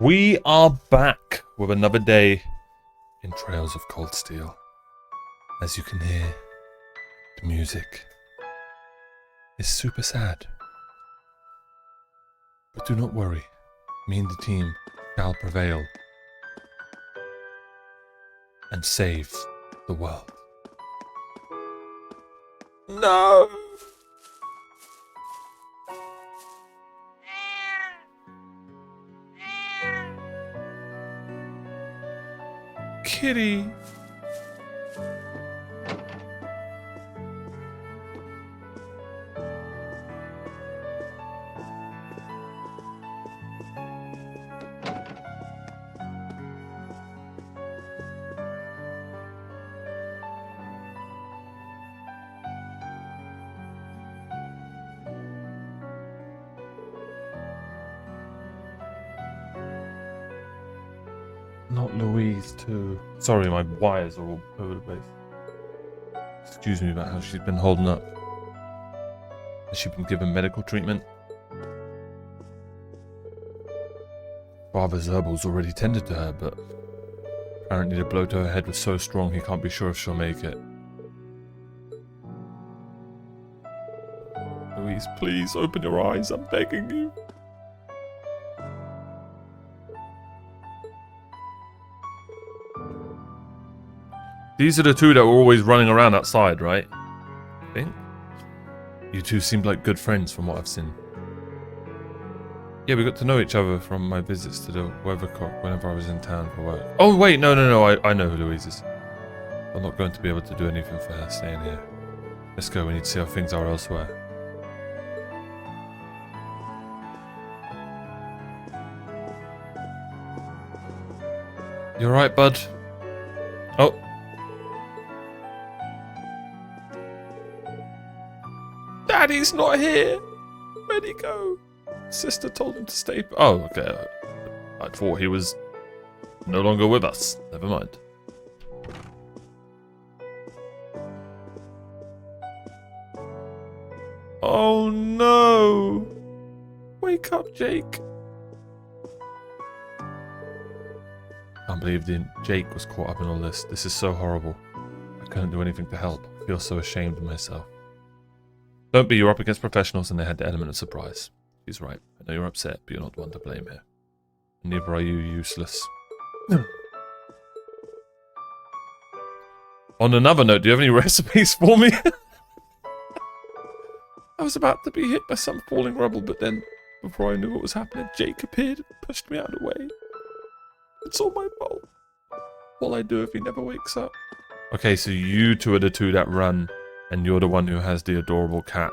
We are back with another day in Trails of Cold Steel. As you can hear, the music is super sad. But do not worry, me and the team shall prevail and save the world. No! Kitty! Not Louise, too. Sorry, my wires are all over the place. Excuse me about how she's been holding up. Has she been given medical treatment? Father's herbals already tended to her, but apparently the blow to her head was so strong he can't be sure if she'll make it. Louise, please open your eyes, I'm begging you. These are the two that were always running around outside, right? I think. You two seemed like good friends from what I've seen. Yeah, we got to know each other from my visits to the Weathercock whenever I was in town for work. Oh, wait, no, I know who Louise is. I'm not going to be able to do anything for her staying here. Let's go, we need to see how things are elsewhere. You alright, bud? Oh. Daddy's not here! Where'd he go? Sister told him to stay. Oh, okay. I thought he was no longer with us. Never mind. Oh no! Wake up, Jake. Can't believe Jake was caught up in all this. This is so horrible. I couldn't do anything to help. I feel so ashamed of myself. Don't be, you're up against professionals and they had the element of surprise. He's right. I know you're upset, but you're not the one to blame here. And neither are you, useless. On another note, do you have any recipes for me? I was about to be hit by some falling rubble, but then, before I knew what was happening, Jake appeared and pushed me out of the way. It's all my fault. What'll I do if he never wakes up? Okay, so you two are the two that run. And you're the one who has the adorable cat.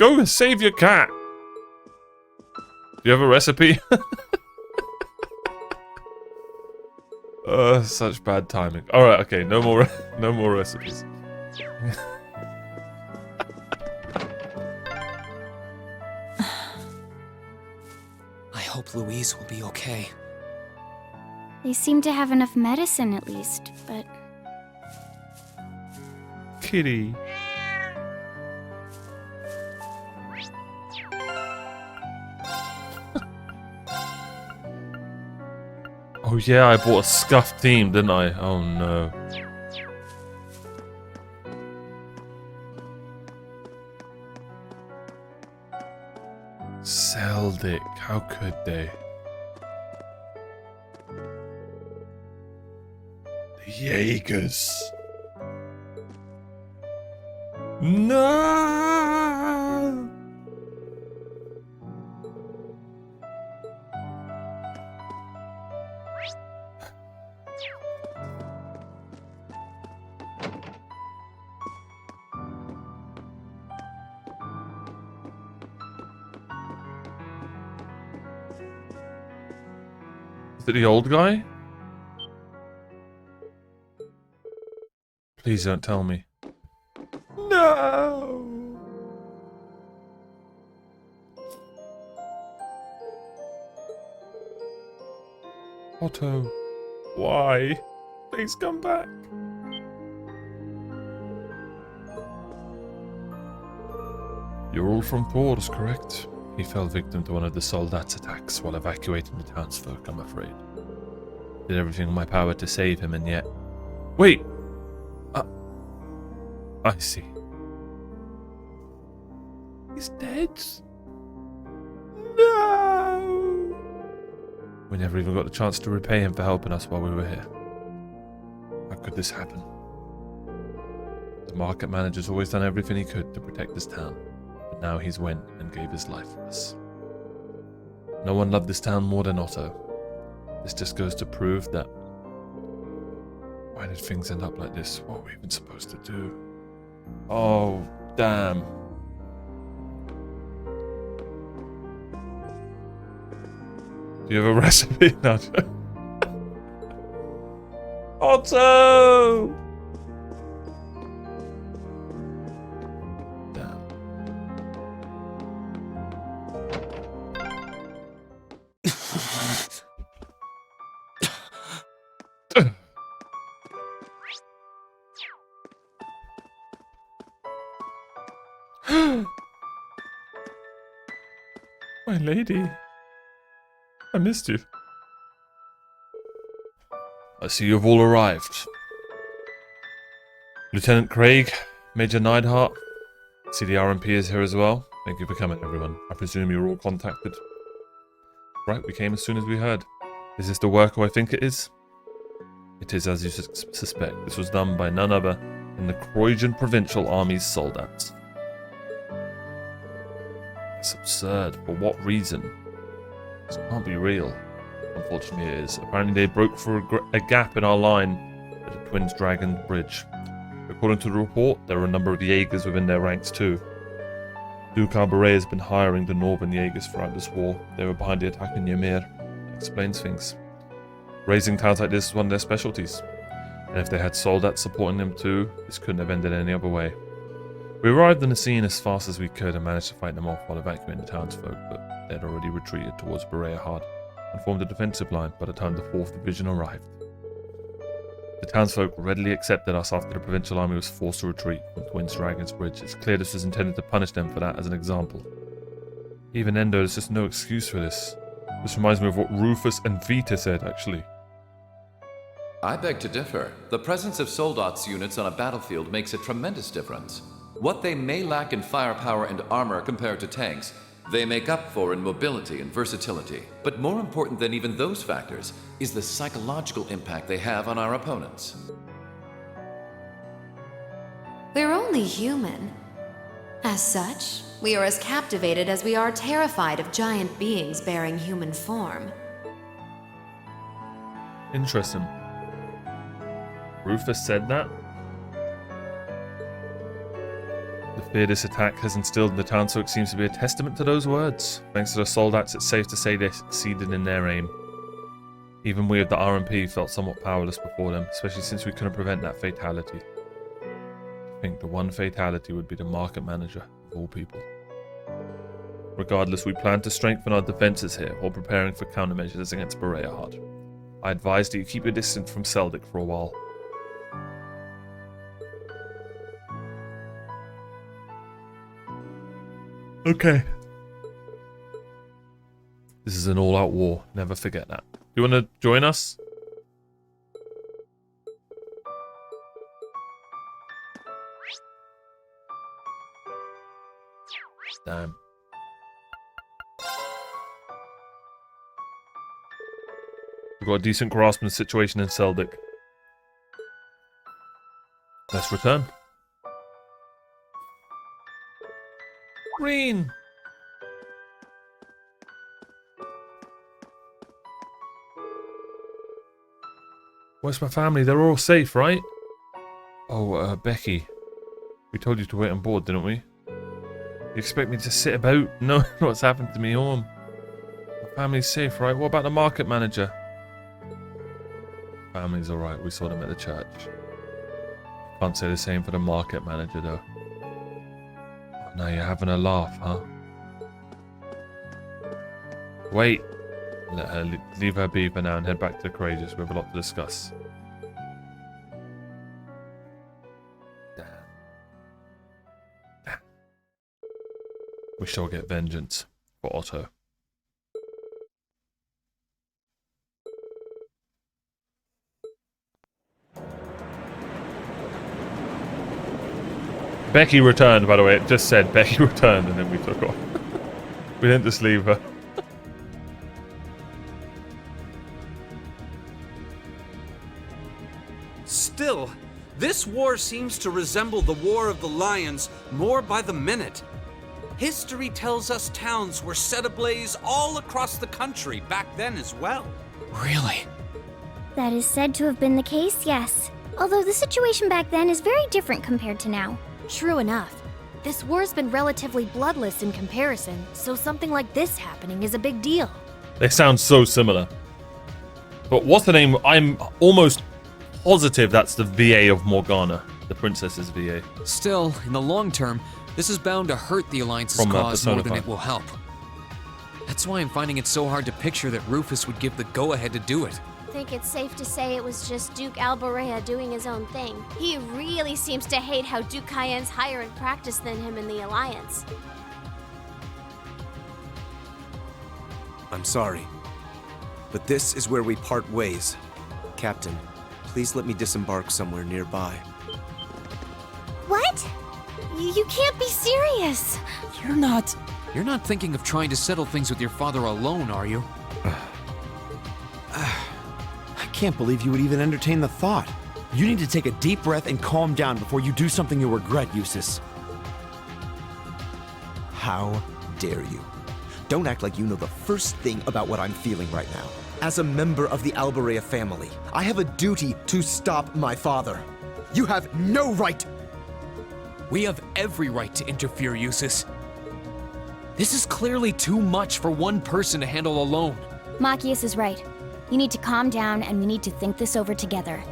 Go and save your cat! Do you have a recipe? Such bad timing. Alright, okay, no more recipes. I hope Louise will be okay. They seem to have enough medicine at least, but... Kitty. Oh yeah, I bought a scuffed team, didn't I? Oh no. Seldick, how could they? The Jaegers. No! Is it the old guy? Please don't tell me. No! Otto, why? Please come back. You're all from Thors, correct? He fell victim to one of the Soldats' attacks while evacuating the townsfolk, I'm afraid. Did everything in my power to save him, and yet... Wait! I see. He's dead? No! We never even got the chance to repay him for helping us while we were here. How could this happen? The market manager's always done everything he could to protect this town, but now he's went and gave his life for us. No one loved this town more than Otto. This just goes to prove that... Why did things end up like this? What were we even supposed to do? Oh, damn. Do you have a recipe? No. Otto! Damn. My lady. I missed you. I see you've all arrived. Lieutenant Craig, Major Neidhart. See the RMP is here as well. Thank you for coming, everyone. I presume you were all contacted. Right, we came as soon as we heard. Is this the work I think it is? It is as you suspect. This was done by none other than the Croydon Provincial Army's soldats. It's absurd. For what reason? This can't be real. Unfortunately it is. Apparently they broke through a gap in our line at the Twin Dragons Bridge. According to the report, there are a number of Jaegers within their ranks too. Duke Albaret has been hiring the Northern Jaegers throughout this war. They were behind the attack in Ymir. That explains things. Raising towns like this is one of their specialties. And if they had soldats supporting them too, this couldn't have ended any other way. We arrived on the scene as fast as we could and managed to fight them off while evacuating the townsfolk, but they had already retreated towards Berea and formed a defensive line by the time the 4th Division arrived. The townsfolk readily accepted us after the provincial army was forced to retreat from Twin Dragons Bridge. It's clear this was intended to punish them for that as an example. Even then though, there's just no excuse for this. This reminds me of what Rufus and Vita said, actually. I beg to differ. The presence of soldats units on a battlefield makes a tremendous difference. What they may lack in firepower and armor compared to tanks, they make up for in mobility and versatility. But more important than even those factors is the psychological impact they have on our opponents. We're only human. As such, we are as captivated as we are terrified of giant beings bearing human form. Interesting. Rufus said that? The fear this attack has instilled in the townsfolk seems to be a testament to those words. Thanks to the soldats, it's safe to say they succeeded in their aim. Even we of the RMP felt somewhat powerless before them, especially since we couldn't prevent that fatality. I think the one fatality would be the market manager, of all people. Regardless, we plan to strengthen our defences here while preparing for countermeasures against Berea. I advise that you keep your distance from Seldic for a while. Okay. This is an all-out war. Never forget that. You want to join us? Damn. We've got a decent grasp on the situation in Seldic. Let's return. Green! Where's my family? They're all safe, right? Oh, Becky. We told you to wait on board, didn't we? You expect me to sit about knowing what's happened to me home? My family's safe, right? What about the market manager? Family's alright. We saw them at the church. Can't say the same for the market manager, though. Now you're having a laugh, huh? Wait. Let her leave her be for now and head back to the Courageous. We have a lot to discuss. Damn. We shall get vengeance. for Otto. Becky returned, by the way. It just said Becky returned and then we took off. We didn't just leave her. Still, this war seems to resemble the War of the Lions more by the minute. History tells us towns were set ablaze all across the country back then as well. Really? That is said to have been the case, yes. Although the situation back then is very different compared to now. True enough. This war's been relatively bloodless in comparison, so something like this happening is a big deal. They sound so similar. But what's the name? I'm almost positive that's the VA of Morgana, the princess's VA. Still, in the long term, this is bound to hurt the Alliance's From, cause Persona more than 5. it will help. That's why I'm finding it so hard to picture that Rufus would give the go-ahead to do it. I think it's safe to say it was just Duke Alborea doing his own thing. He really seems to hate how Duke Cayenne's higher in practice than him in the Alliance. I'm sorry, but this is where we part ways. Captain, please let me disembark somewhere nearby. What? You can't be serious! You're not thinking of trying to settle things with your father alone, are you? I can't believe you would even entertain the thought. You need to take a deep breath and calm down before you do something you'll regret, Eustace. How dare you? Don't act like you know the first thing about what I'm feeling right now. As a member of the Alborea family, I have a duty to stop my father. You have no right. We have every right to interfere, Eustace. This is clearly too much for one person to handle alone. Machias is right. You need to calm down and we need to think this over together.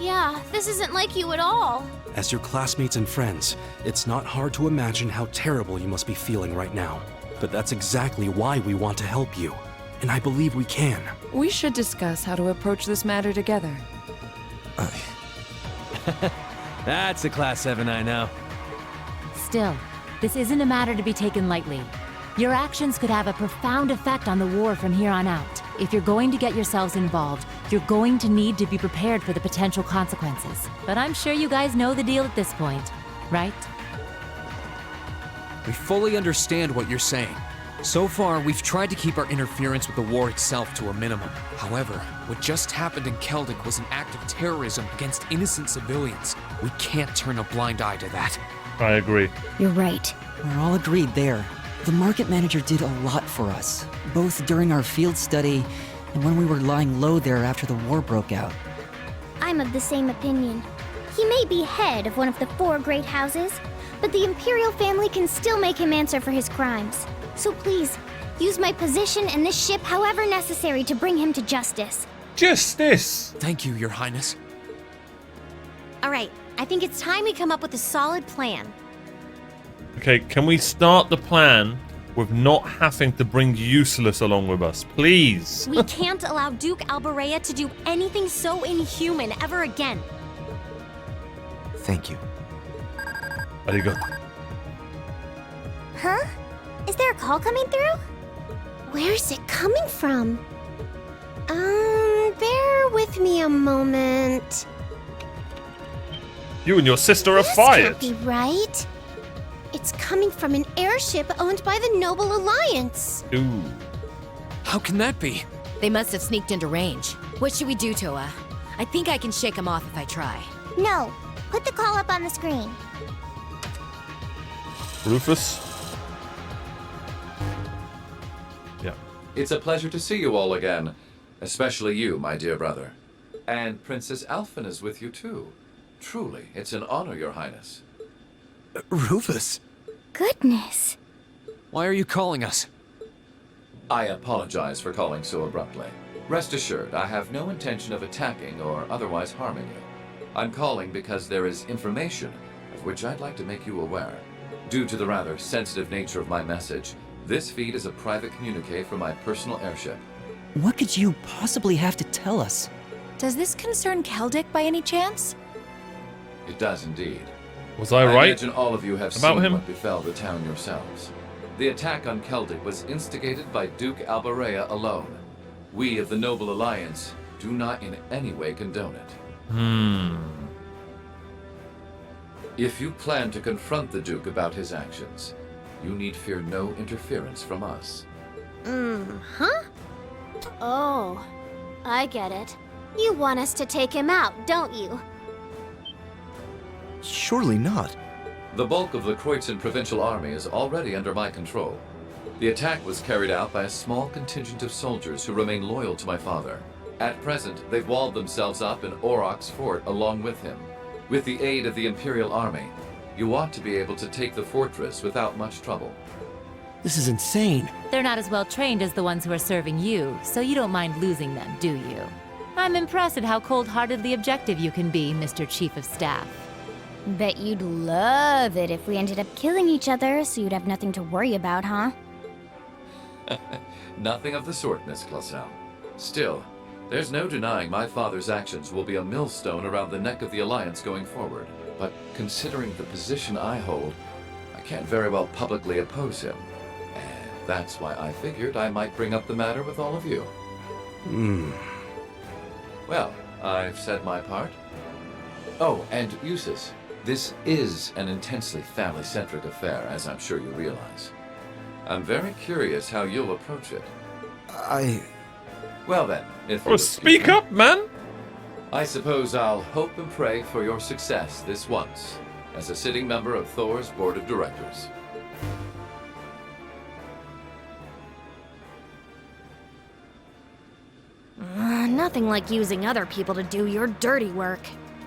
Yeah, this isn't like you at all. As your classmates and friends, it's not hard to imagine how terrible you must be feeling right now. But that's exactly why we want to help you. And I believe we can. We should discuss how to approach this matter together. That's a Class 7 I know. Still, this isn't a matter to be taken lightly. Your actions could have a profound effect on the war from here on out. If you're going to get yourselves involved, you're going to need to be prepared for the potential consequences. But I'm sure you guys know the deal at this point, right? We fully understand what you're saying. So far, we've tried to keep our interference with the war itself to a minimum. However, what just happened in Keldic was an act of terrorism against innocent civilians. We can't turn a blind eye to that. I agree. You're right. We're all agreed there. The market manager did a lot for us, both during our field study and when we were lying low there after the war broke out. I'm of the same opinion. He may be head of one of the 4 great houses, but the Imperial family can still make him answer for his crimes. So please, use my position and this ship however necessary to bring him to justice. Justice! Thank you, Your Highness. All right, I think it's time we come up with a solid plan. Okay, can we start the plan with not having to bring Useless along with us, please? We can't allow Duke Alborea to do anything so inhuman ever again. Thank you. Arigato. Huh? Is there a call coming through? Where's it coming from? Bear with me a moment. You and your sister are This fired. can't be right. It's coming from an airship owned by the Noble Alliance. Ooh. How can that be? They must have sneaked into range. What should we do, Toa? I think I can shake them off if I try. No. Put the call up on the screen. Rufus? Yeah. It's a pleasure to see you all again. Especially you, my dear brother. And Princess Alphen is with you too. Truly, it's an honor, Your Highness. Rufus? Goodness. Why are you calling us? I apologize for calling so abruptly. Rest assured, I have no intention of attacking or otherwise harming you. I'm calling because there is information of which I'd like to make you aware. Due to the rather sensitive nature of my message, this feed is a private communique from my personal airship. What could you possibly have to tell us? Does this concern Keldic by any chance? It does indeed. Was I right imagine all of you have about seen him? what befell the town yourselves. The attack on Celtic was instigated by Duke Alborea alone. We of the Noble Alliance do not in any way condone it. If you plan to confront the Duke about his actions, you need fear no interference from us. Huh? Oh, I get it. You want us to take him out, don't you? Surely not. The bulk of the Kreutzen Provincial Army is already under my control. The attack was carried out by a small contingent of soldiers who remain loyal to my father. At present, they've walled themselves up in Auroch's fort along with him. With the aid of the Imperial Army, you ought to be able to take the fortress without much trouble. This is insane. They're not as well trained as the ones who are serving you, so you don't mind losing them, do you? I'm impressed at how cold-heartedly objective you can be, Mr. Chief of Staff. Bet you'd love it if we ended up killing each other, so you'd have nothing to worry about, huh? Nothing of the sort, Miss Clausel. Still, there's no denying my father's actions will be a millstone around the neck of the Alliance going forward. But considering the position I hold, I can't very well publicly oppose him. And that's why I figured I might bring up the matter with all of you. Well, I've said my part. Oh, and Eustace, this is an intensely family-centric affair, as I'm sure you realize. I'm very curious how you'll approach it. Well then, if you'll speak excuse me, up, man! I suppose I'll hope and pray for your success this once, as a sitting member of Thor's Board of Directors. Nothing like using other people to do your dirty work.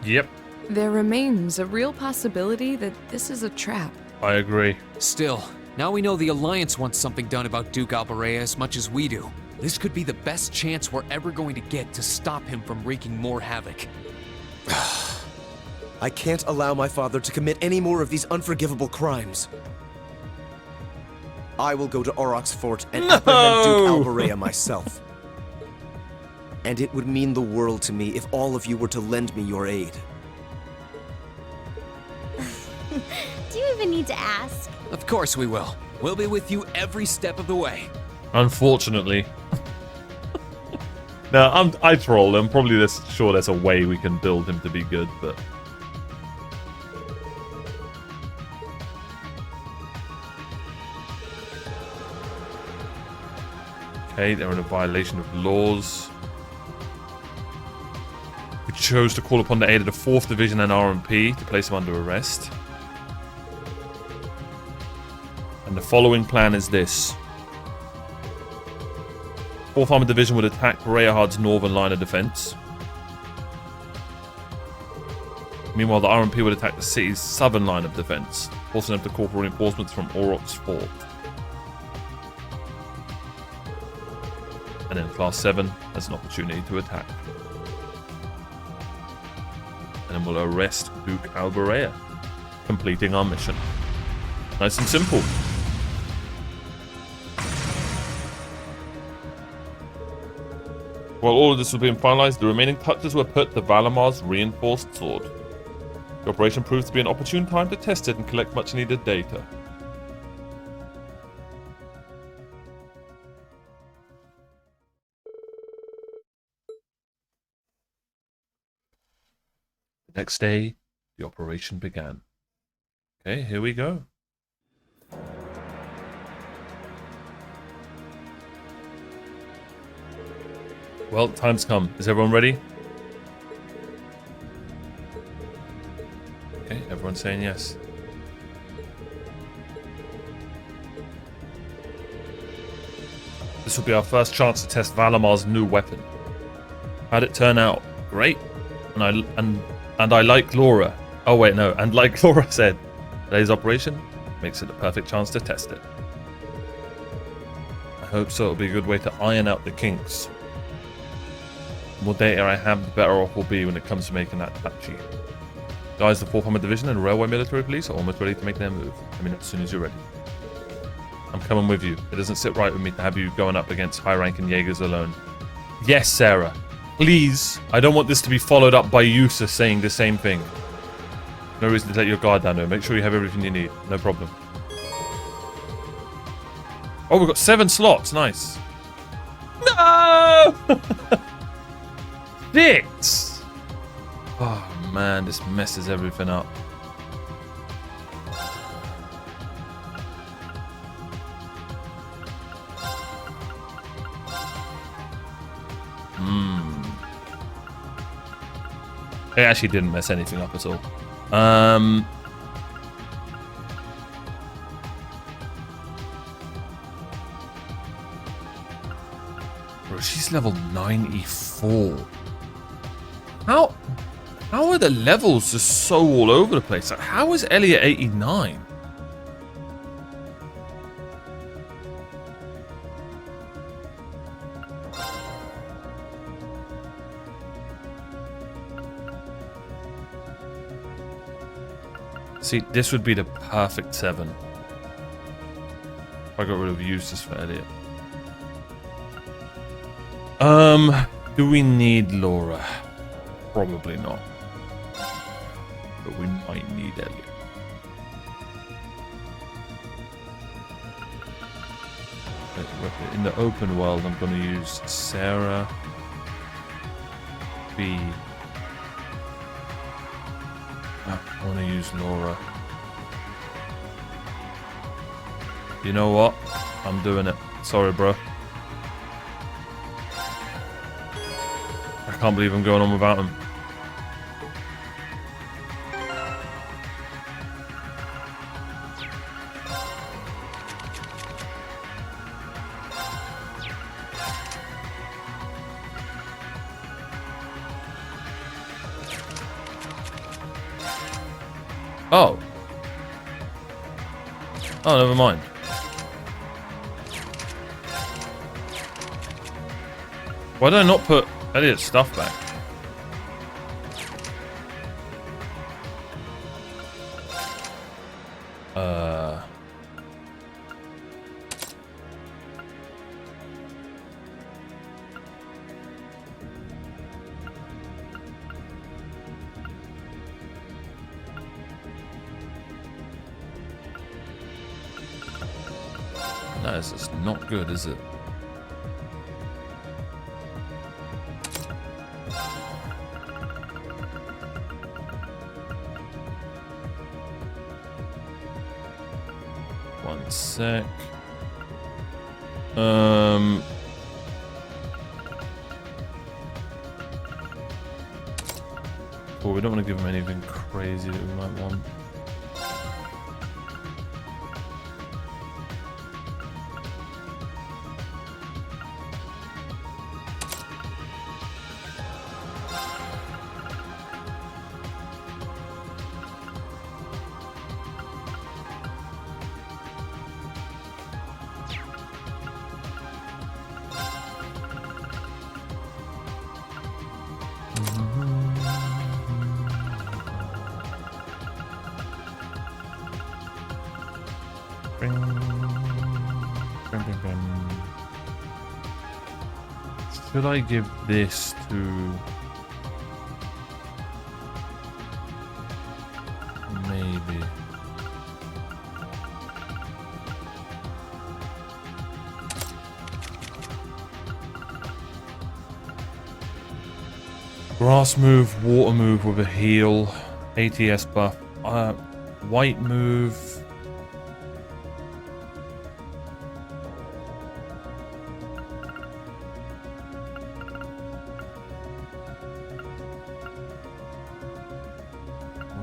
Yep, There remains a real possibility that this is a trap. I agree. Still, now we know the Alliance wants something done about Duke Alborea as much as we do. This could be the best chance we're ever going to get to stop him from wreaking more havoc. I can't allow my father to commit any more of these unforgivable crimes. I will go to Auroch's fort and apprehend Duke Alborea myself. And it would mean the world to me if all of you were to lend me your aid. Do you even need to ask? Of course we will. We'll be with you every step of the way. Unfortunately. No, I troll. I'm probably sure there's a way we can build him to be good, but... Okay, they're in a violation of laws. We chose to call upon the aid of the 4th Division and RMP to place him under arrest. And the following plan is this. 4th Armored Division would attack Reyahard's northern line of defense. Meanwhile, the RMP would attack the city's southern line of defense, forcing them to call for reinforcements from Auroch's fort. And then Class 7 has an opportunity to attack. And then we'll arrest Duke Alborea, completing our mission. Nice and simple. While all of this was being finalized, the remaining touches were put to Valamar's reinforced sword. The operation proved to be an opportune time to test it and collect much needed data. The next day, the operation began. Okay, here we go. Well, time's come. Is everyone ready? Okay, everyone's saying yes. This will be our first chance to test Valamar's new weapon. How'd it turn out? Great. And I like Laura. Oh wait, no. And like Laura said, today's operation makes it the perfect chance to test it. I hope so. It'll be a good way to iron out the kinks. The more data I have, the better off we'll be when it comes to making that patchy. Guys, the 4th Armored Division and Railway Military Police are almost ready to make their move. I mean, as soon as you're ready. I'm coming with you. It doesn't sit right with me to have you going up against high-ranking Jaegers alone. Yes, Sarah. Please. I don't want this to be followed up by Yusa saying the same thing. No reason to let your guard down, though. Make sure you have everything you need. No problem. Oh, we've got 7 slots. Nice. No! 6! Oh, man. This messes everything up. It actually didn't mess anything up at all. Bro, she's level 94. How are the levels just so all over the place? Like, how is Ellie at 89? See, this would be the perfect 7. If I got rid of Eustace for Elliot. Do we need Laura? Probably not. But we might need Elliot. In the open world, I'm going to use Sarah, B. I want to use Laura. You know what? I'm doing it. Sorry, bro. I can't believe I'm going on without him. Oh. Oh, never mind. Why did I not put Elliot's stuff back? That is just not good, is it? One sec. Oh, we don't want to give him anything crazy that we might want. Should I give this to... Maybe. Grass move, water move with a heal, ATS buff, white move.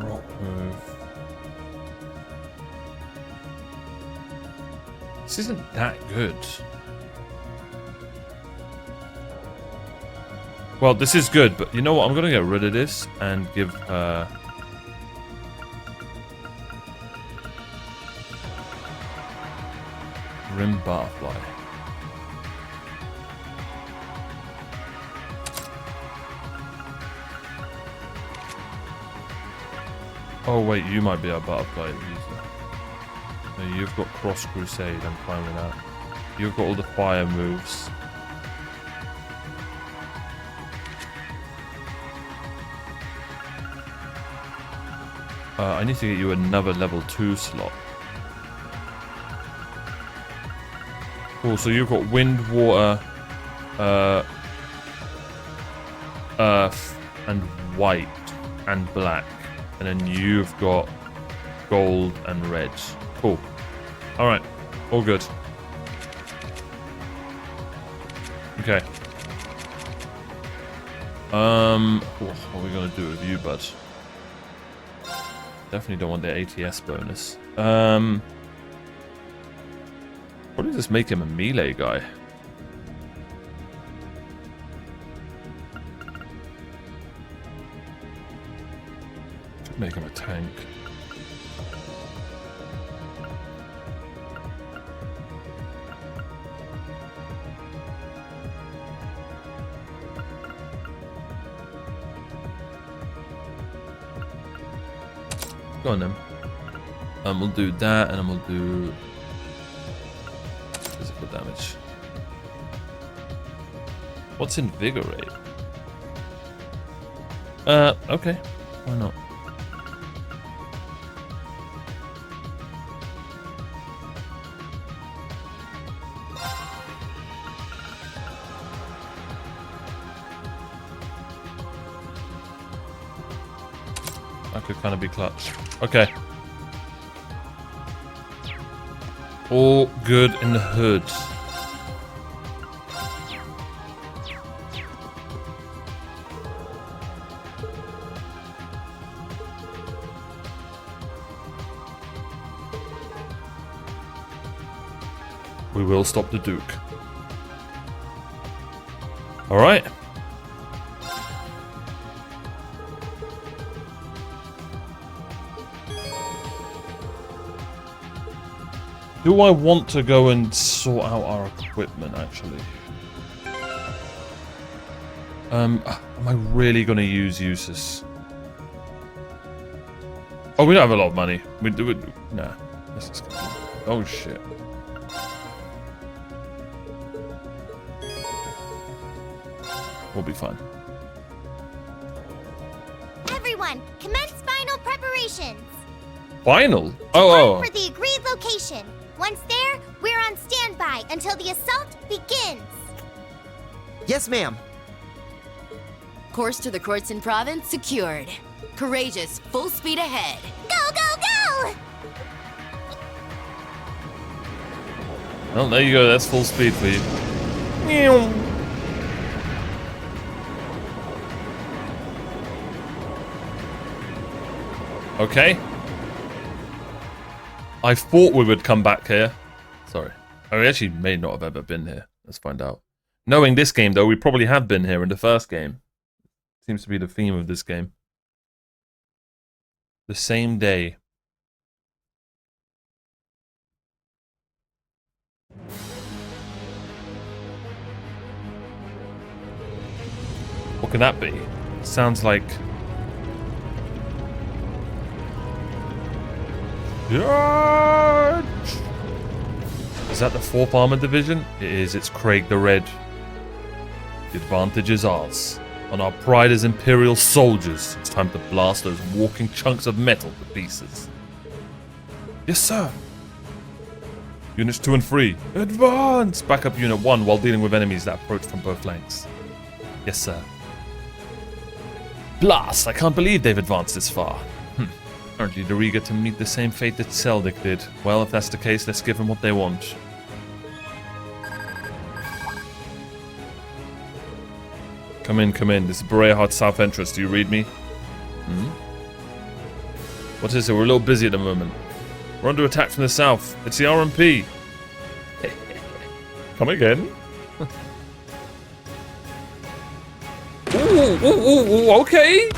Rock move. This isn't that good. Well, this is good, but you know what? I'm going to get rid of this and give her... Rim Butterfly. Oh wait, you might be our Butterfly user. No, you've got Cross Crusade, I'm fine with that. You've got all the fire moves. I need to get you another level 2 slot. Cool, so you've got wind, water, earth, and white, and black. And then you've got gold and red. Cool. Alright, all good. Okay. What are we gonna do with you, bud? Definitely don't want the ATS bonus. Probably just make him a melee guy. Should make him a tank. Go on then. We'll do that, and then we'll do physical damage. What's invigorate? Okay. Why not? That could kind of be clutch. Okay. All good in the hood. We will stop the Duke. All right. Do I want to go and sort out our equipment, actually? Am I really going to use Usus? Oh, we don't have a lot of money. We do it. Nah. This is gonna... Oh, shit. We'll be fine. Everyone, commence final preparations. Final? Oh. For the agreed location. Once there, we're on standby until the assault begins. Yes, ma'am. Course to the Kreutzen province secured. Courageous, full speed ahead. Go, go, go! Well, there you go. That's full speed for you. Meow. Okay. I thought we would come back here. Sorry. I actually may not have ever been here. Let's find out. Knowing this game, though, we probably have been here in the first game. Seems to be the theme of this game. The same day. What can that be? Sounds like... Charge! Is that the 4th Armored Division? It is. It's Craig the Red. The advantage is ours. On our pride as Imperial soldiers, it's time to blast those walking chunks of metal to pieces. Yes, sir. Units 2 and 3, advance! Back up Unit 1 while dealing with enemies that approach from both flanks. Yes, sir. Blast! I can't believe they've advanced this far. Apparently they're eager to meet the same fate that Seldic did. Well, if that's the case, let's give them what they want. Come in, come in. This is Berea South entrance. Do you read me? What is it? We're a little busy at the moment. We're under attack from the south. It's the RMP. Come again? Ooh, okay.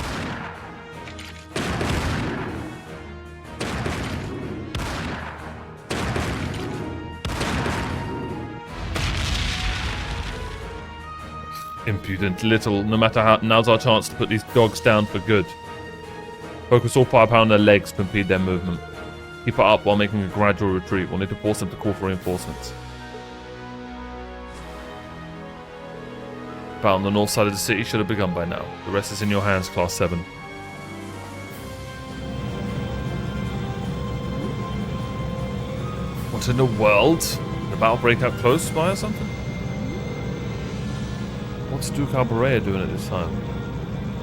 Impudent little. No matter how, now's our chance to put these dogs down for good. Focus all firepower on their legs to impede their movement. Keep it up while making a gradual retreat. We'll need to force them to call for reinforcements. Battle on the north side of the city should have begun by now. The rest is in your hands, Class 7. What in the world? The battle break out close by or something? What's Duke Alborea doing at this time?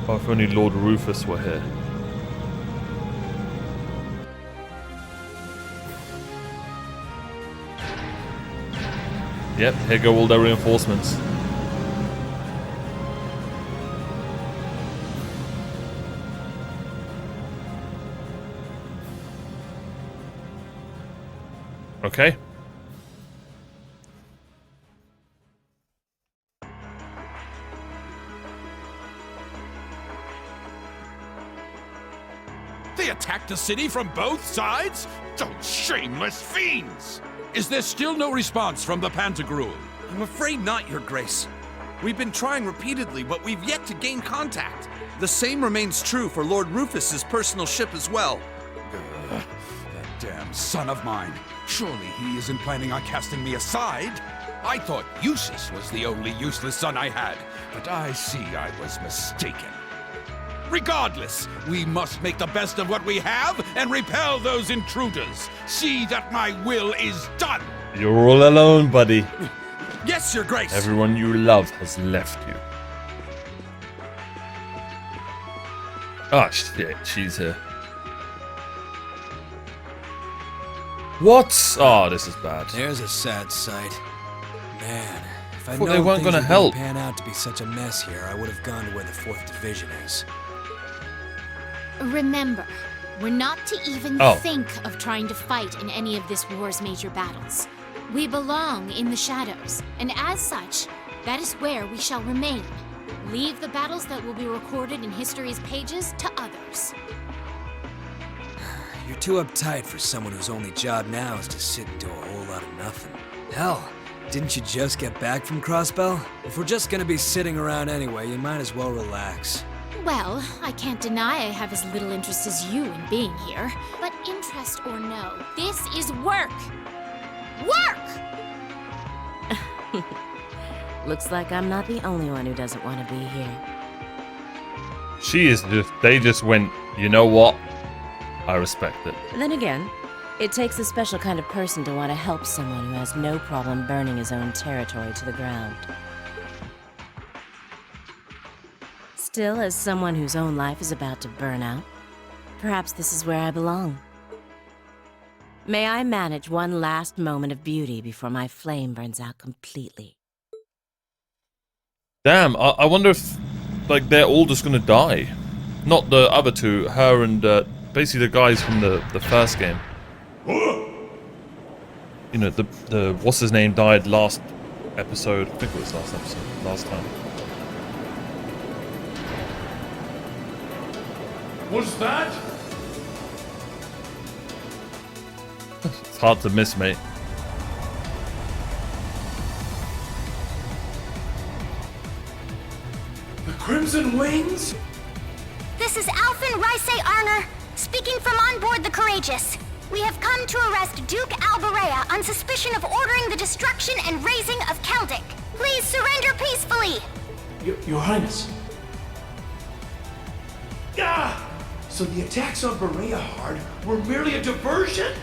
Oh, if only Lord Rufus were here. Yep, here go all their reinforcements. Okay. They attacked the city from both sides? Those shameless fiends! Is there still no response from the Pantagruel? I'm afraid not, Your Grace. We've been trying repeatedly, but we've yet to gain contact. The same remains true for Lord Rufus's personal ship as well. That damn son of mine. Surely he isn't planning on casting me aside. I thought Eustace was the only useless son I had, but I see I was mistaken. Regardless, we must make the best of what we have and repel those intruders. See that my will is done. You're all alone, buddy. Yes, Your Grace. Everyone you love has left you. Ah, shit, she's here. What? Oh, this is bad. There's a sad sight. Man, if I'd Thought they known weren't things gonna were help. pan out to be such a mess here, I would have gone to where the 4th Division is. Remember, we're not to even think of trying to fight in any of this war's major battles. We belong in the shadows, and as such, that is where we shall remain. Leave the battles that will be recorded in history's pages to others. You're too uptight for someone whose only job now is to sit and do a whole lot of nothing. Hell, didn't you just get back from Crossbell? If we're just gonna be sitting around anyway, you might as well relax. Well, I can't deny I have as little interest as you in being here. But interest or no, this is work! Work! Looks like I'm not the only one who doesn't want to be here. She is just, they just went, you know what? I respect it. Then again, it takes a special kind of person to want to help someone who has no problem burning his own territory to the ground. Still, as someone whose own life is about to burn out, perhaps this is where I belong. May I manage one last moment of beauty before my flame burns out completely. Damn, I wonder if, like, they're all just gonna die. Not the other two, her and, basically the guys from the first game. You know, the what's his name died last episode. I think it was last episode, last time. What's that? It's hard to miss, mate. The Crimson Wings? This is Alphen Raisei Arner, speaking from on board the Courageous. We have come to arrest Duke Alborea on suspicion of ordering the destruction and razing of Celtic. Please surrender peacefully. Your Highness. Ah! So the attacks on Berea Hard were merely a diversion?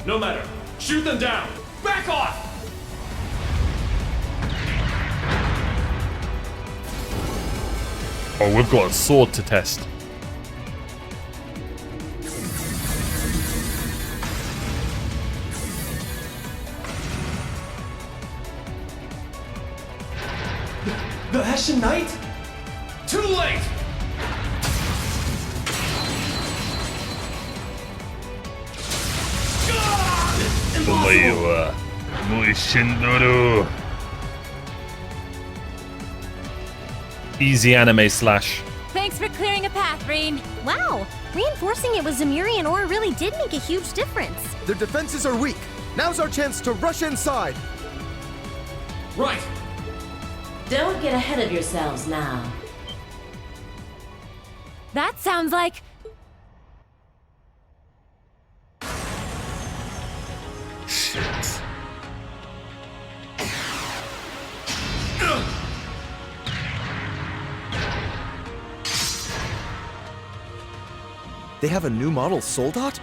No matter. Shoot them down! Back off! Oh, we've got a sword to test. The Hessian Knight? Too late! Easy anime slash. Thanks for clearing a path, Reen. Wow, reinforcing it with Zemurian ore really did make a huge difference. Their defenses are weak. Now's our chance to rush inside. Right. Don't get ahead of yourselves now. That sounds like... Shit. They have a new model soldat?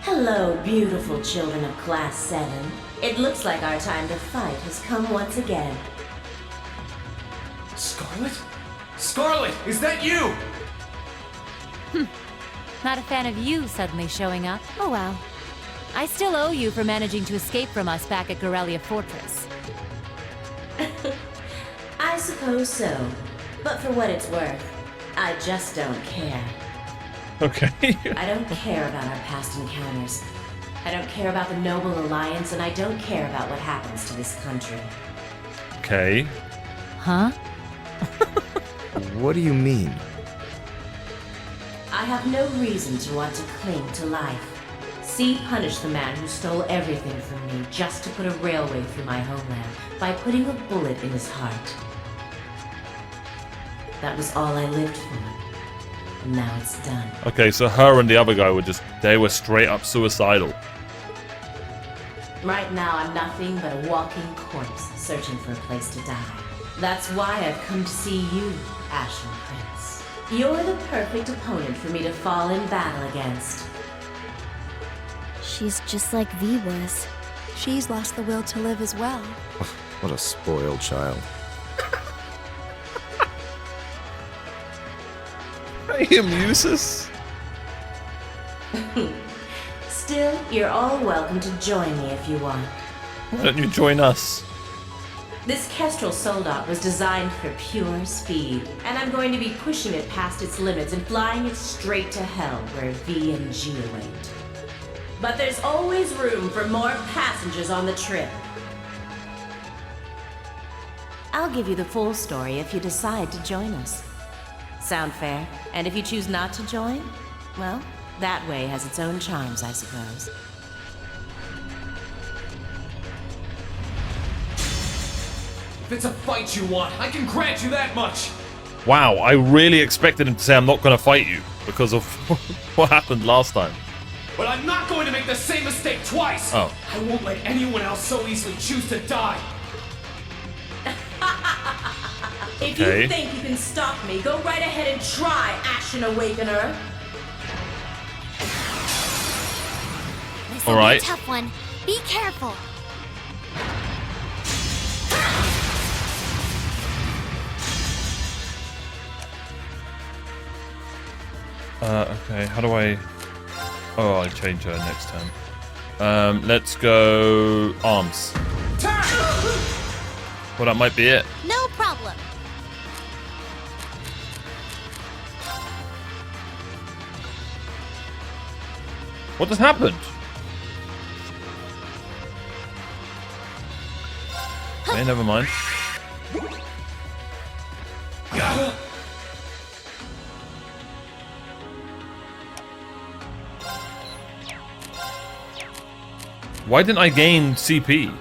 Hello, beautiful children of Class 7. It looks like our time to fight has come once again. Scarlet? Scarlet, is that you? Not a fan of you suddenly showing up. Oh well. I still owe you for managing to escape from us back at Gorelia Fortress. I suppose so. But for what it's worth, I just don't care. Okay. I don't care about our past encounters. I don't care about the Noble Alliance, and I don't care about what happens to this country. Okay. Huh? What do you mean? I have no reason to want to cling to life. See punish the man who stole everything from me just to put a railway through my homeland by putting a bullet in his heart. That was all I lived for. And now it's done. Okay, so her and the other guy they were straight up suicidal. Right now I'm nothing but a walking corpse searching for a place to die. That's why I've come to see you, Ashen Prince. You're the perfect opponent for me to fall in battle against. She's just like V was. She's lost the will to live as well. What a spoiled child. He amuses. Still, you're all welcome to join me if you want. Why don't you join us? This Kestrel Soldat was designed for pure speed, and I'm going to be pushing it past its limits and flying it straight to hell where V and G await. But there's always room for more passengers on the trip. I'll give you the full story if you decide to join us. Sound fair? And if you choose not to join, well, that way has its own charms, I suppose. If it's a fight you want, I can grant you that much. Wow, I really expected him to say I'm not going to fight you because of what happened last time. But I'm not going to make the same mistake twice. Oh. I won't let anyone else so easily choose to die. If Okay. you think you can stop me, go right ahead and try, Ashen Awakener. This All will be right. a tough one. Be careful. Okay, how do I... Oh, I'll change her next time. Let's go arms. Well, that might be it. No problem. What just happened? Okay, never mind. Why didn't I gain CP?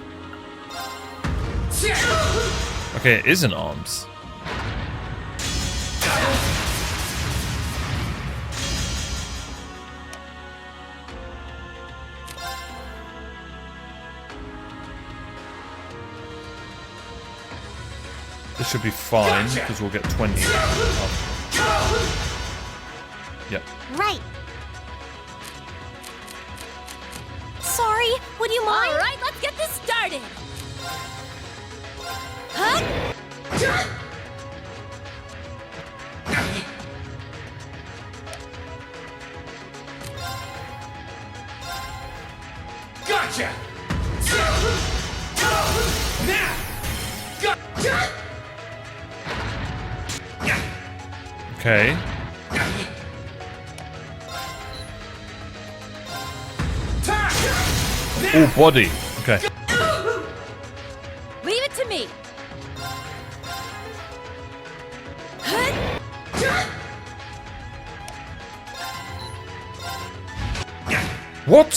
Okay, it isn't arms. This should be fine, because we'll get 20. Yep. Right. Sorry, would you mind? All right, let's get this started. Huh? Gotcha. Now. Okay. Oh, body. Okay. Leave it to me. What?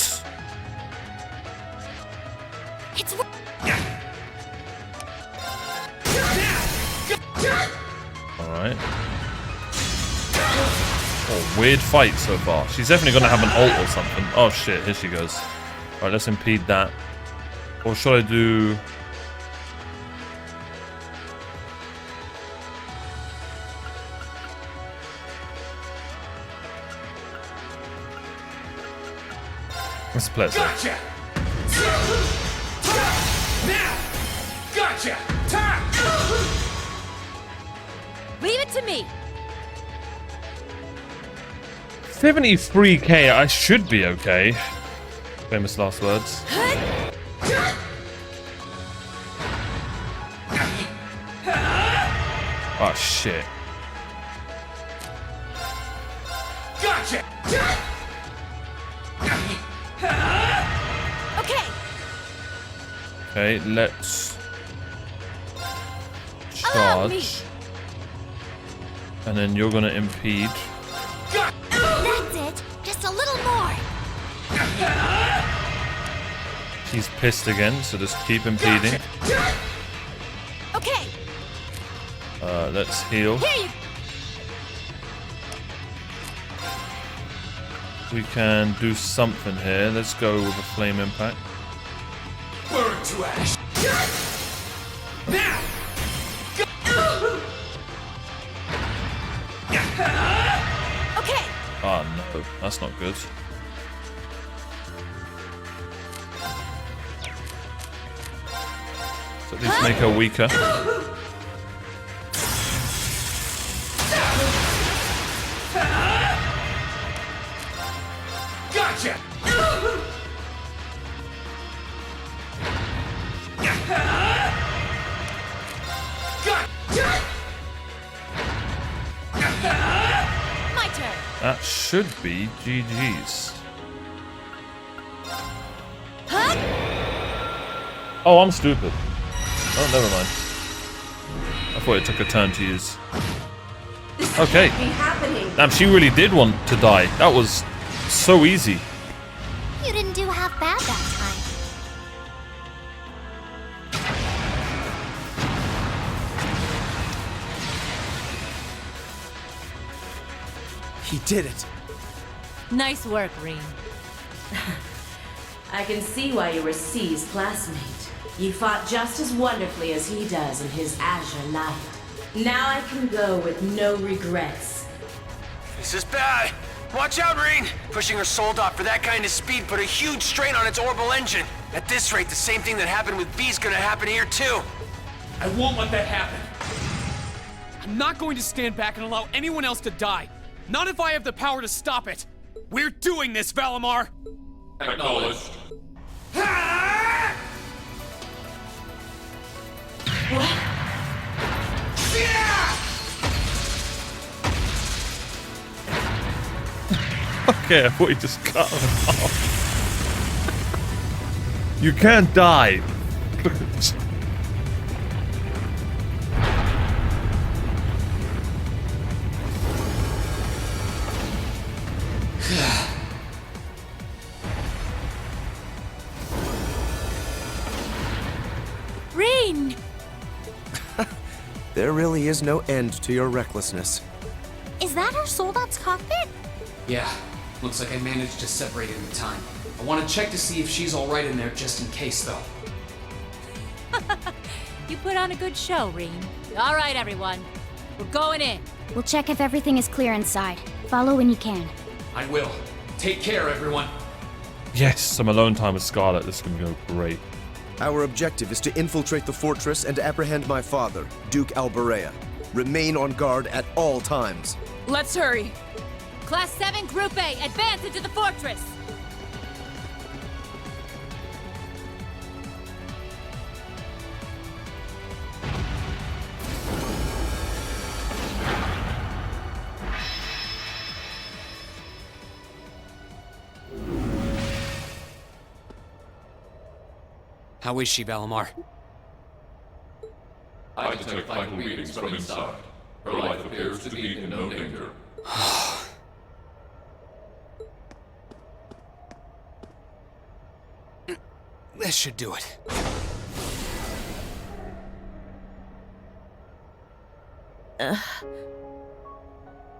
It's Alright. Oh, weird fight so far. She's definitely going to have an ult or something. Oh shit, here she goes. Alright, let's impede that. Or should I do... Let's play it safe. Gotcha! Now! Gotcha! Time! Leave it to me. 73k, I should be okay. Famous last words. Oh shit. Gotcha! Okay. Okay, let's Allow me. charge. And then you're gonna impede. That's it. Just a little more. He's pissed again, so just keep impeding. Okay. Let's heal. Here you. We can do something here. Let's go with a flame impact. Burn to ash! Now! Okay. Oh no, that's not good. So at least make her weaker. Gotcha! My turn. That should be GG's. Oh, I'm stupid. Oh, never mind. I thought it took a turn to use. Okay. Damn, she really did want to die. That was so easy. You didn't do half bad that time. He did it. Nice work, Reem. I can see why you were C's classmate. You fought just as wonderfully as he does in his azure light. Now I can go with no regrets. This is bad. Watch out, Rain! Pushing her Soldat for that kind of speed put a huge strain on its orbital engine. At this rate, the same thing that happened with B's gonna happen here too. I won't let that happen. I'm not going to stand back and allow anyone else to die. Not if I have the power to stop it. We're doing this, Valimar! Acknowledged. Okay, I thought you just cut him off. You can't die. Look at this. Rain! There really is no end to your recklessness. Is that our Soldat's cockpit? Yeah, looks like I managed to separate it in time. I want to check to see if she's alright in there just in case, though. You put on a good show, Reem. All right, everyone. We're going in. We'll check if everything is clear inside. Follow when you can. I will. Take care, everyone. Yes, some alone time with Scarlet. This is gonna go great. Our objective is to infiltrate the fortress and apprehend my father, Duke Alberea. Remain on guard at all times. Let's hurry. Class 7, Group A, advance into the fortress! How is she, Valimar? I detect vital readings from inside. Her life appears to be in no danger. This should do it.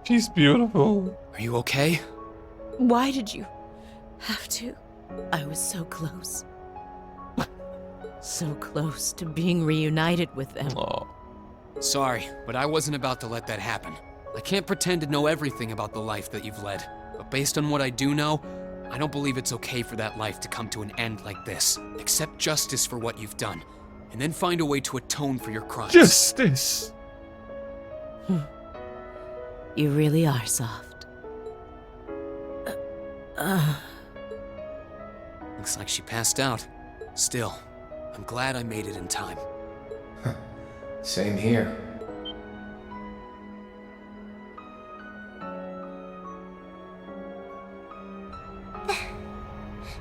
She's beautiful. Are you okay? Why did you have to? I was so close. So close to being reunited with them. Sorry, but I wasn't about to let that happen. I can't pretend to know everything about the life that you've led, but based on what I do know, I don't believe it's okay for that life to come to an end like this. Accept justice for what you've done, and then find a way to atone for your crimes. Justice! You really are soft. Looks like she passed out. Still, I'm glad I made it in time. Same here.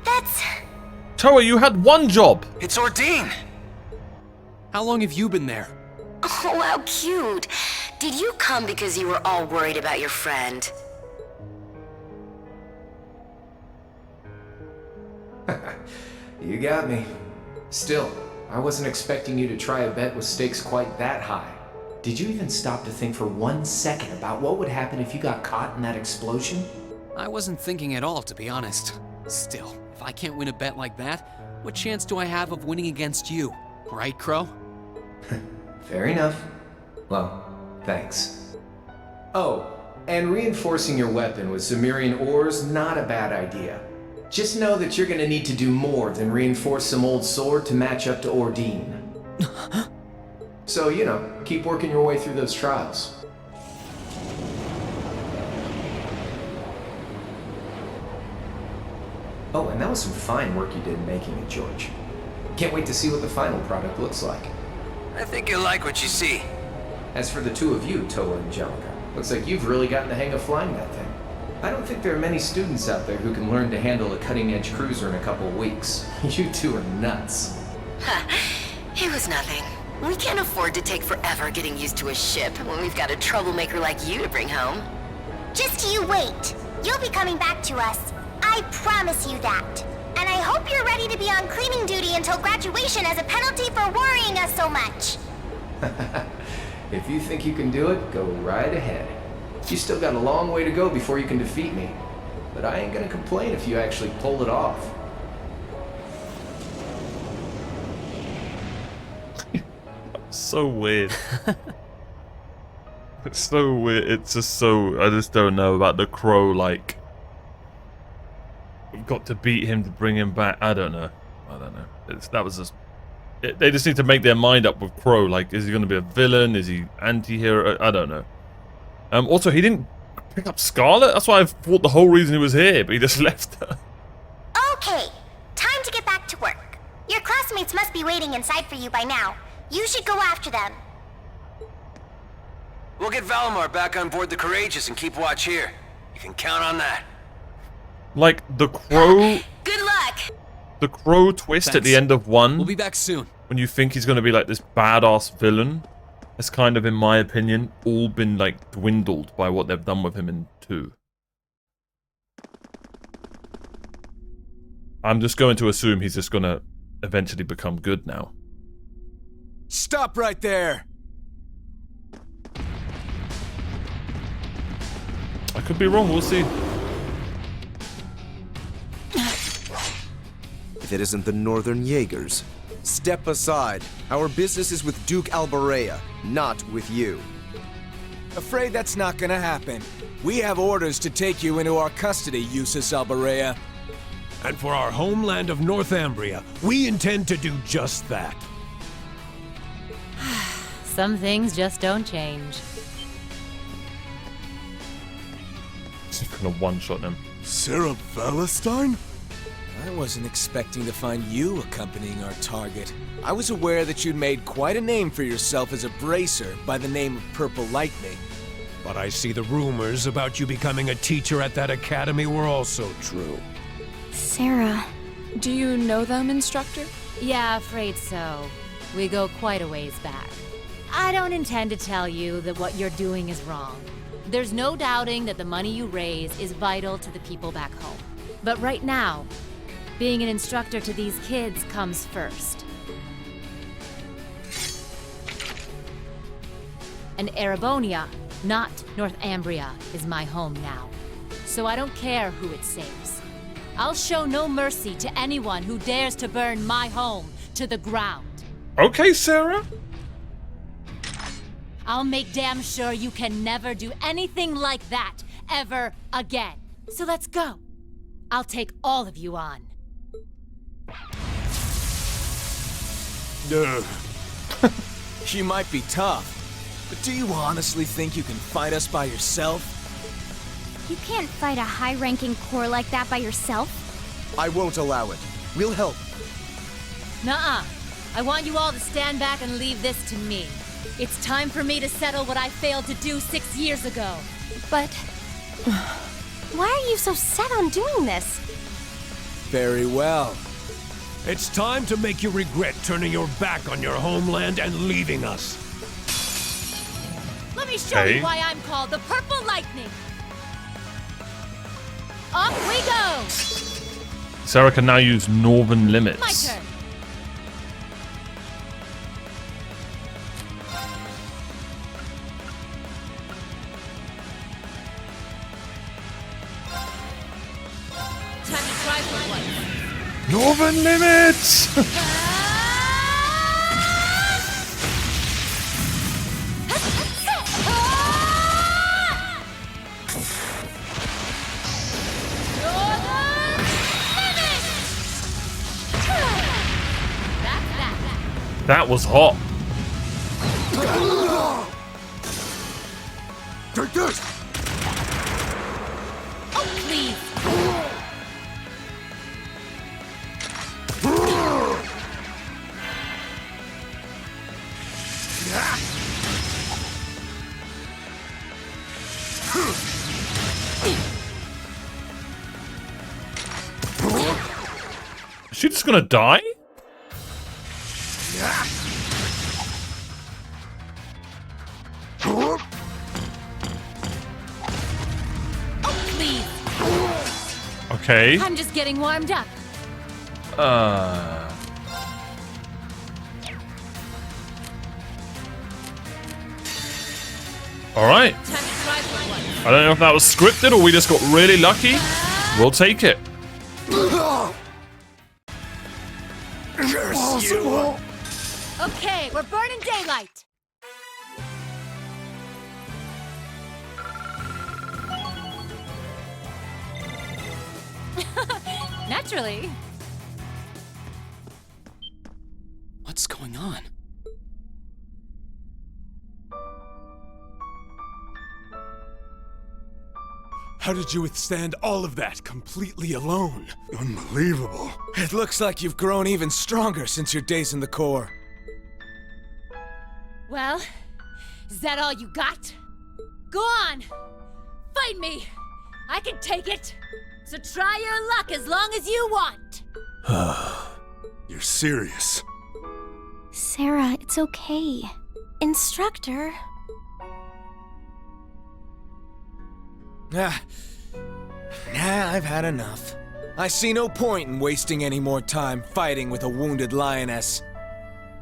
That's... Toa, you had one job! It's Ordine! How long have you been there? Oh, how cute. Did you come because you were all worried about your friend? You got me. Still, I wasn't expecting you to try a bet with stakes quite that high. Did you even stop to think for 1 second about what would happen if you got caught in that explosion? I wasn't thinking at all, to be honest. Still, if I can't win a bet like that, what chance do I have of winning against you? Right, Crow? Fair enough. Well, thanks. Oh, and reinforcing your weapon with Zemirian ores, not a bad idea. Just know that you're gonna need to do more than reinforce some old sword to match up to Ordine. So, you know, keep working your way through those trials. Oh, and that was some fine work you did making it, George. Can't wait to see what the final product looks like. I think you'll like what you see. As for the two of you, Toa and Angelica, looks like you've really gotten the hang of flying that thing. I don't think there are many students out there who can learn to handle a cutting-edge cruiser in a couple of weeks. You two are nuts. It was nothing. We can't afford to take forever getting used to a ship when we've got a troublemaker like you to bring home. Just you wait. You'll be coming back to us. I promise you that. And I hope you're ready to be on cleaning duty until graduation as a penalty for worrying us so much. If you think you can do it, go right ahead. You still got a long way to go before you can defeat me. But I ain't gonna complain if you actually pull it off. So weird. It's so weird. It's just so... I just don't know about the Crow, like... We've got to beat him to bring him back. I don't know. That was just... They just need to make their mind up with Crow. Like, is he going to be a villain? Is he anti-hero? I don't know. Also, he didn't pick up Scarlet? That's why I thought the whole reason he was here, but he just left her. Okay, time to get back to work. Your classmates must be waiting inside for you by now. You should go after them. We'll get Valimar back on board the Courageous and keep watch here. You can count on that. Like, the Crow... Good luck! The Crow twist at the end of 1... We'll be back soon. When you think he's going to be like this badass villain... has kind of, in my opinion, all been, like, dwindled by what they've done with him in 2. I'm just going to assume he's just going to eventually become good now. Stop right there! I could be wrong, we'll see. If it isn't the Northern Jaegers. Step aside. Our business is with Duke Alborea, not with you. Afraid that's not gonna happen. We have orders to take you into our custody, Usus Alborea. And for our homeland of Northumbria, we intend to do just that. Some things just don't change. Just gonna one-shot him. Sarah Valentine? I wasn't expecting to find you accompanying our target. I was aware that you'd made quite a name for yourself as a bracer by the name of Purple Lightning. But I see the rumors about you becoming a teacher at that academy were also true. Sarah. Do you know them, Instructor? Yeah, afraid so. We go quite a ways back. I don't intend to tell you that what you're doing is wrong. There's no doubting that the money you raise is vital to the people back home. But right now, being an instructor to these kids comes first. And Erebonia, not Northumbria, is my home now. So I don't care who it saves. I'll show no mercy to anyone who dares to burn my home to the ground. Okay, Sarah. I'll make damn sure you can never do anything like that ever again. So let's go. I'll take all of you on. You might be tough, but do you honestly think you can fight us by yourself? You can't fight a high-ranking corps like that by yourself. I won't allow it. We'll help. Nuh-uh. I want you all to stand back and leave this to me. It's time for me to settle what I failed to do 6 years ago. But... why are you so set on doing this? Very well. It's time to make you regret turning your back on your homeland and leaving us. Let me show you why I'm called the Purple Lightning. Off we go! Sarah can now use Northern Limits. My turn. Time to try for one. Northern Limits! That was hot. Take this! Oh, please! Is she just gonna die? Oh, please! Okay. I'm just getting warmed up. Alright. I don't know if that was scripted or we just got really lucky. We'll take it. Curse you! Okay, we're burning daylight. Naturally. What's going on? How did you withstand all of that completely alone? Unbelievable. It looks like you've grown even stronger since your days in the Corps. Well, is that all you got? Go on! Fight me! I can take it! So try your luck as long as you want! You're serious? Sarah, it's okay. Instructor. I've had enough. I see no point in wasting any more time fighting with a wounded lioness.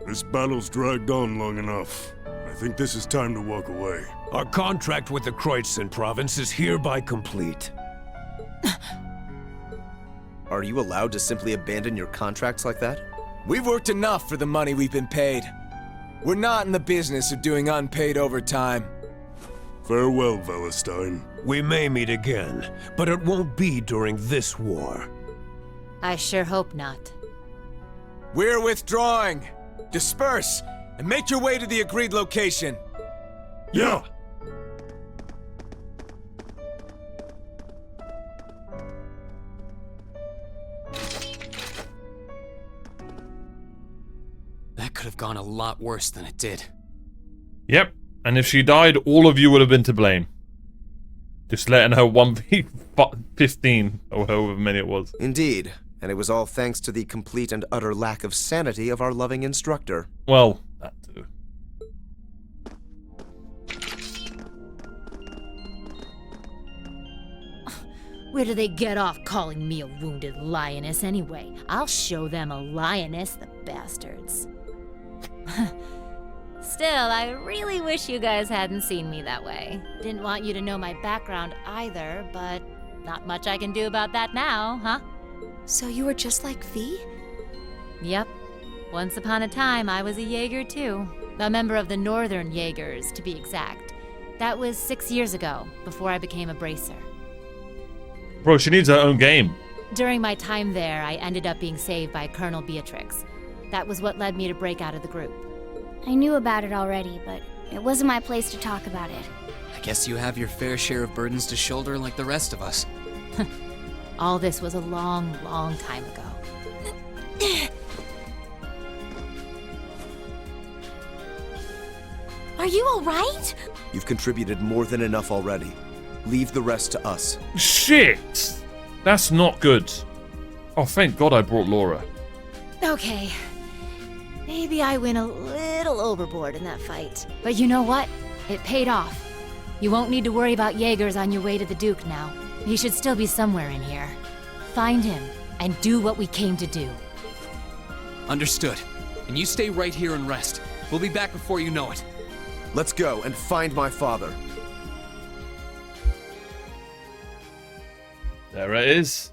This battle's dragged on long enough. I think this is time to walk away. Our contract with the Kreutzen province is hereby complete. Are you allowed to simply abandon your contracts like that? We've worked enough for the money we've been paid. We're not in the business of doing unpaid overtime. Farewell, Valestein. We may meet again, but it won't be during this war. I sure hope not. We're withdrawing. Disperse, and make your way to the agreed location. Yeah! That could have gone a lot worse than it did. Yep. And if she died, all of you would have been to blame. Just letting her 1v15 or however many it was. Indeed. And it was all thanks to the complete and utter lack of sanity of our loving instructor. Well, that too. Where do they get off calling me a wounded lioness anyway? I'll show them a lioness, the bastards. Still, I really wish you guys hadn't seen me that way. Didn't want you to know my background either, but not much I can do about that now, huh? So you were just like V? Yep. Once upon a time, I was a Jaeger too. A member of the Northern Jaegers, to be exact. That was 6 years ago, before I became a bracer. Bro, she needs her own game. During my time there, I ended up being saved by Colonel Beatrix. That was what led me to break out of the group. I knew about it already, but it wasn't my place to talk about it. I guess you have your fair share of burdens to shoulder like the rest of us. All this was a long, long time ago. Are you alright? You've contributed more than enough already. Leave the rest to us. Shit! That's not good. Oh, thank God I brought Laura. Okay. Maybe I went a little overboard in that fight. But you know what? It paid off. You won't need to worry about Jaegers on your way to the Duke now. He should still be somewhere in here. Find him, and do what we came to do. Understood. And you stay right here and rest. We'll be back before you know it. Let's go and find my father. There it is.